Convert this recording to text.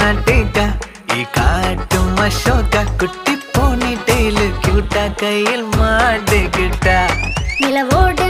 மாட்டிக்கா காட்டும் அசோகா குட்டி போனி டெய்லு கியூட்டா கையில் மாட்டுக்கிட்டா நிலவோடு